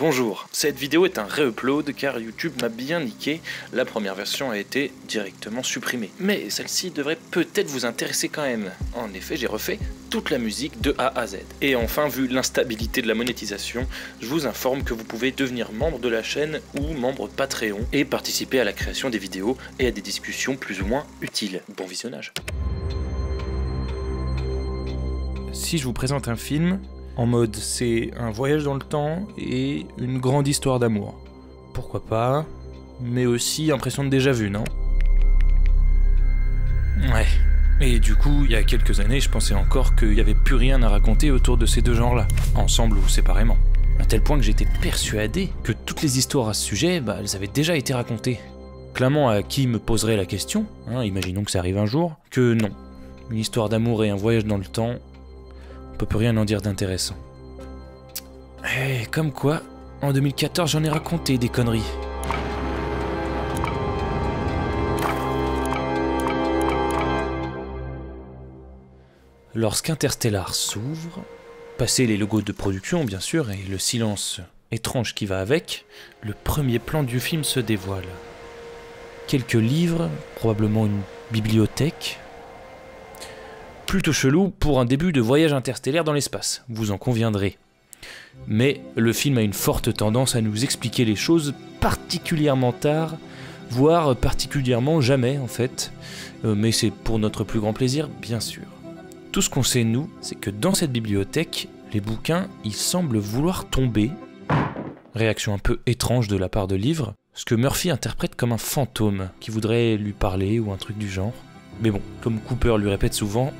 Bonjour, cette vidéo est un re-upload car YouTube m'a bien niqué, la première version a été directement supprimée. Mais celle-ci devrait peut-être vous intéresser quand même. En effet, j'ai refait toute la musique de A à Z. Et enfin, vu l'instabilité de la monétisation, je vous informe que vous pouvez devenir membre de la chaîne ou membre Patreon et participer à la création des vidéos et à des discussions plus ou moins utiles. Bon visionnage. Si je vous présente un film, en mode c'est un voyage dans le temps et une grande histoire d'amour. Pourquoi pas, mais aussi impression de déjà vu, non? Ouais. Et du coup, il y a quelques années, je pensais encore qu'il n'y avait plus rien à raconter autour de ces deux genres-là, ensemble ou séparément. À tel point que j'étais persuadé que toutes les histoires à ce sujet, elles avaient déjà été racontées. Clairement, à qui me poserait la question, imaginons que ça arrive un jour, que non. Une histoire d'amour et un voyage dans le temps, on peut plus rien en dire d'intéressant. Et comme quoi, en 2014, j'en ai raconté des conneries. Lorsqu'Interstellar s'ouvre, passé les logos de production bien sûr et le silence étrange qui va avec, le premier plan du film se dévoile. Quelques livres, probablement une bibliothèque. Plutôt chelou pour un début de voyage interstellaire dans l'espace, vous en conviendrez. Mais le film a une forte tendance à nous expliquer les choses particulièrement tard, voire particulièrement jamais en fait, mais c'est pour notre plus grand plaisir, bien sûr. Tout ce qu'on sait nous, c'est que dans cette bibliothèque, les bouquins, ils semblent vouloir tomber. Réaction un peu étrange de la part de Livre, ce que Murphy interprète comme un fantôme qui voudrait lui parler ou un truc du genre. Mais bon, comme Cooper lui répète souvent,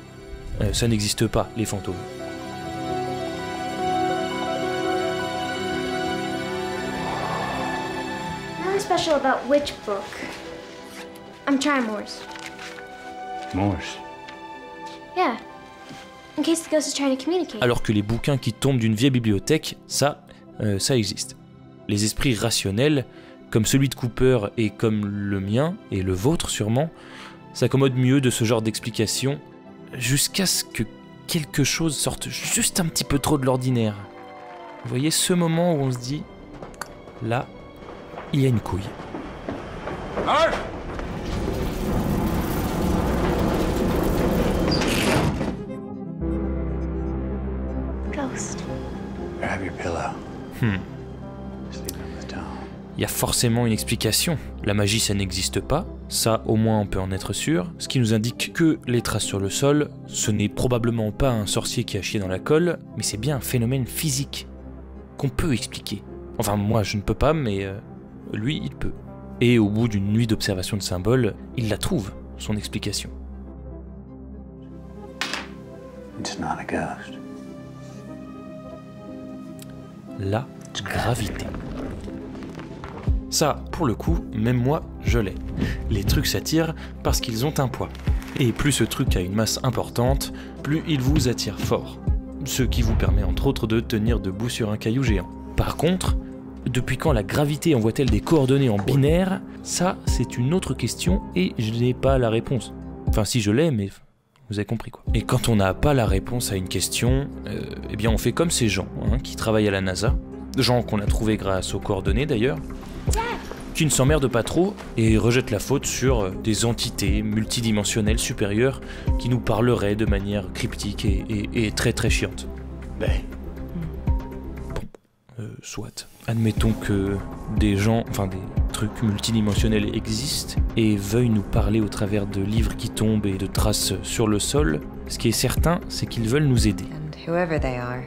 ça n'existe pas, les fantômes. Nothing special about which book? I'm trying Morse. Morse? Yeah. In case the ghost is trying to communicate. Alors que les bouquins qui tombent d'une vieille bibliothèque, ça existe. Les esprits rationnels, comme celui de Cooper et comme le mien, et le vôtre sûrement, s'accommodent mieux de ce genre d'explication, jusqu'à ce que quelque chose sorte juste un petit peu trop de l'ordinaire. Vous voyez ce moment où on se dit, là, il y a une couille. Ghost. Grab your pillow. Sleep in the town. Il y a forcément une explication. La magie, ça n'existe pas. Ça, au moins, on peut en être sûr. Ce qui nous indique que les traces sur le sol, ce n'est probablement pas un sorcier qui a chié dans la colle, mais c'est bien un phénomène physique qu'on peut expliquer. Enfin, moi, je ne peux pas, mais lui, il peut. Et au bout d'une nuit d'observation de symboles, il la trouve, son explication. It's not a ghost. La gravité. Ça, pour le coup, même moi, je l'ai. Les trucs s'attirent parce qu'ils ont un poids. Et plus ce truc a une masse importante, plus il vous attire fort. Ce qui vous permet entre autres de tenir debout sur un caillou géant. Par contre, depuis quand la gravité envoie-t-elle des coordonnées en binaire? Ça, c'est une autre question et je n'ai pas la réponse. Enfin, si je l'ai, mais vous avez compris quoi. Et quand on n'a pas la réponse à une question, eh bien on fait comme ces gens qui travaillent à la NASA, gens qu'on a trouvés grâce aux coordonnées d'ailleurs, qui ne s'emmerdent pas trop et rejettent la faute sur des entités multidimensionnelles supérieures qui nous parleraient de manière cryptique et très très chiante. Ben. Bon, soit. Admettons que des gens, enfin des trucs multidimensionnels existent et veuillent nous parler au travers de livres qui tombent et de traces sur le sol. Ce qui est certain, c'est qu'ils veulent nous aider. And whoever they are,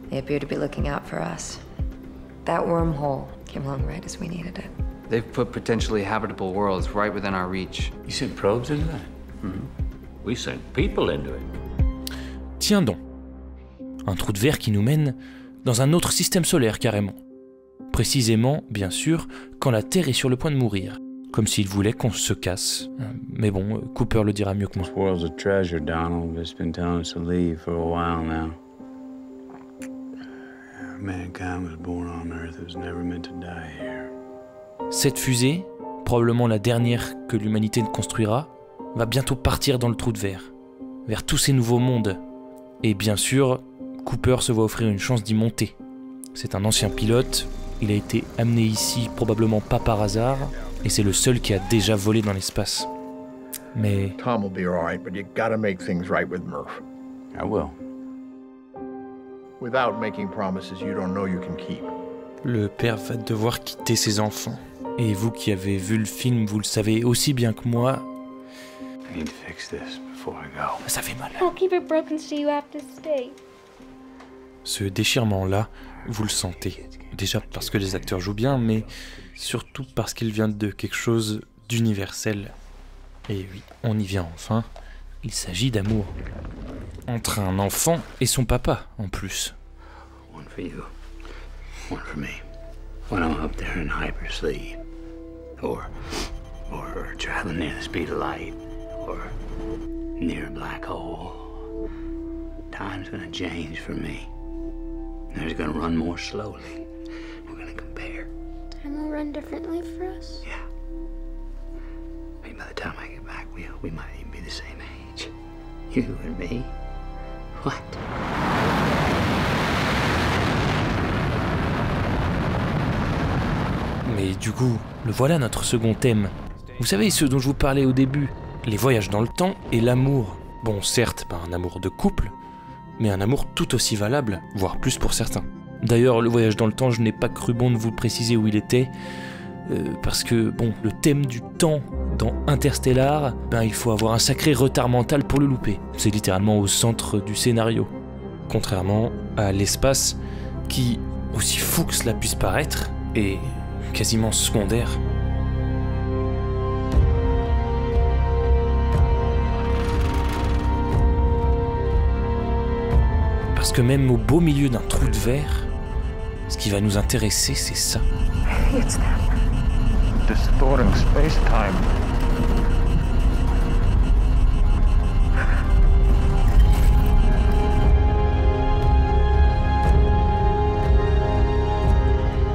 they appear to be looking out for us. That wormhole came along right as we needed it. They've put potentially habitable worlds right within our reach. You sent probes into that? We sent people into it. Tiens donc. Un trou de verre qui nous mène dans un autre système solaire carrément. Précisément, bien sûr, quand la Terre est sur le point de mourir. Comme s'il voulait qu'on se casse. Mais bon, Cooper le dira mieux que moi. This world's a treasure, Donald. It's been telling us to leave for a while now. Mankind was born on Earth. It was never meant to die here. Cette fusée, probablement la dernière que l'humanité ne construira, va bientôt partir dans le trou de verre, vers tous ces nouveaux mondes. Et bien sûr, Cooper se voit offrir une chance d'y monter. C'est un ancien pilote, il a été amené ici probablement pas par hasard, et c'est le seul qui a déjà volé dans l'espace. Mais Tom will be all right, but you gotta make things right with Murph. I will. Without making promises you don't know you can keep. le père va devoir quitter ses enfants. Et vous qui avez vu le film, vous le savez aussi bien que moi. I need to fix this before I go. Ça fait mal. I'll keep it broken so you have to stay. Ce déchirement-là, vous le sentez. Déjà parce que les acteurs jouent bien, mais surtout parce qu'il vient de quelque chose d'universel. Et oui, on y vient enfin. Il s'agit d'amour. Entre un enfant et son papa, en plus. One for you, one for me. When I'm up there in hypersleep, or traveling near the speed of light, or near a black hole, time's gonna change for me. There's gonna run more slowly. We're gonna compare. Time will run differently for us? Yeah. Maybe by the time I get back, we might even be the same age. You and me. What? Mais du coup, le voilà notre second thème. Vous savez ce dont je vous parlais au début, les voyages dans le temps et l'amour. Bon, certes, pas un amour de couple, mais un amour tout aussi valable, voire plus pour certains. D'ailleurs, le voyage dans le temps, je n'ai pas cru bon de vous préciser où il était, parce que, bon, le thème du temps dans Interstellar, il faut avoir un sacré retard mental pour le louper. C'est littéralement au centre du scénario. Contrairement à l'espace, qui, aussi fou que cela puisse paraître, est quasiment secondaire. Parce que même au beau milieu d'un trou de verre, ce qui va nous intéresser, c'est ça. It's them. Distorting space-time.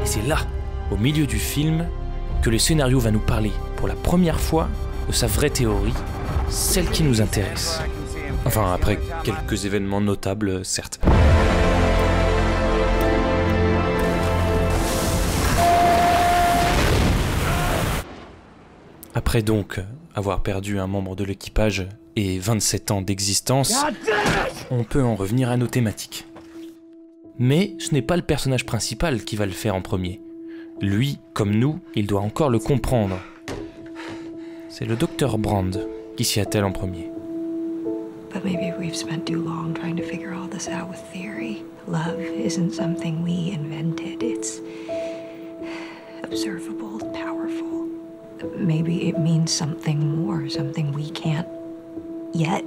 Et c'est là, au milieu du film, que le scénario va nous parler, pour la première fois, de sa vraie théorie, celle qui nous intéresse. Enfin, après quelques événements notables, certes. Après donc avoir perdu un membre de l'équipage et 27 ans d'existence, on peut en revenir à nos thématiques. Mais ce n'est pas le personnage principal qui va le faire en premier. Lui, comme nous, il doit encore le comprendre. C'est le Dr. Brand qui s'y attelle en premier. But maybe we've spent too long trying to figure all this out with theory. Love isn't something we invented. It's observable, powerful. Maybe it means something more, something we can't yet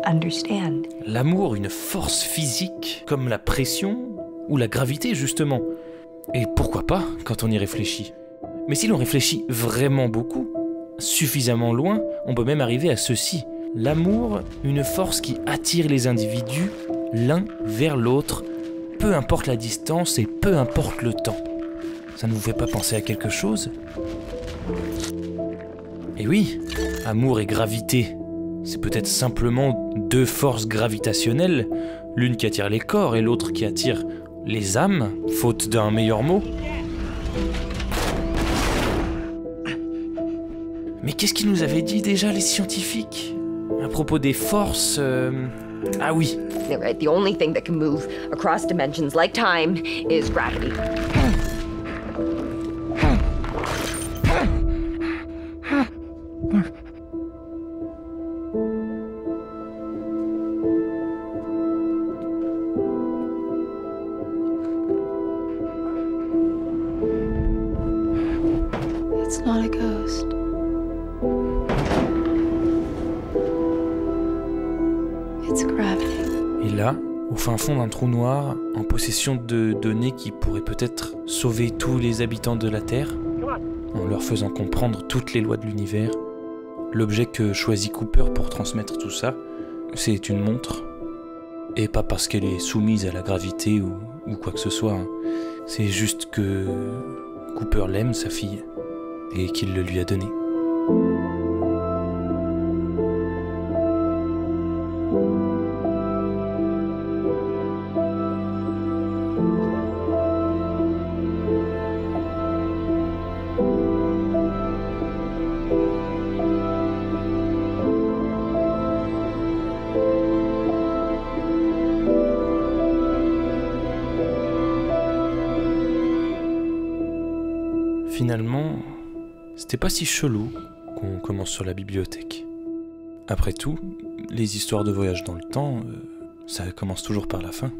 understand. L'amour, une force physique, comme la pression ou la gravité, justement. Et pourquoi pas, quand on y réfléchit. Mais si l'on réfléchit vraiment beaucoup, suffisamment loin, on peut même arriver à ceci. L'amour, une force qui attire les individus l'un vers l'autre, peu importe la distance et peu importe le temps. Ça ne vous fait pas penser à quelque chose ? Et oui, amour et gravité, c'est peut-être simplement deux forces gravitationnelles, l'une qui attire les corps et l'autre qui attire les âmes, faute d'un meilleur mot. Mais qu'est-ce qu'ils nous avaient dit déjà les scientifiques ? À propos des forces... Ah oui. The only thing that can move across dimensions like time is gravity. It's not a ghost. It's gravity. Et là, au fin fond d'un trou noir, en possession de données qui pourraient peut-être sauver tous les habitants de la Terre, en leur faisant comprendre toutes les lois de l'univers, l'objet que choisit Cooper pour transmettre tout ça, c'est une montre. Et pas parce qu'elle est soumise à la gravité ou quoi que ce soit. C'est juste que Cooper l'aime, sa fille, et qu'il le lui a donnée. finalement, c'était pas si chelou qu'on commence sur la bibliothèque. Après tout, les histoires de voyage dans le temps, ça commence toujours par la fin.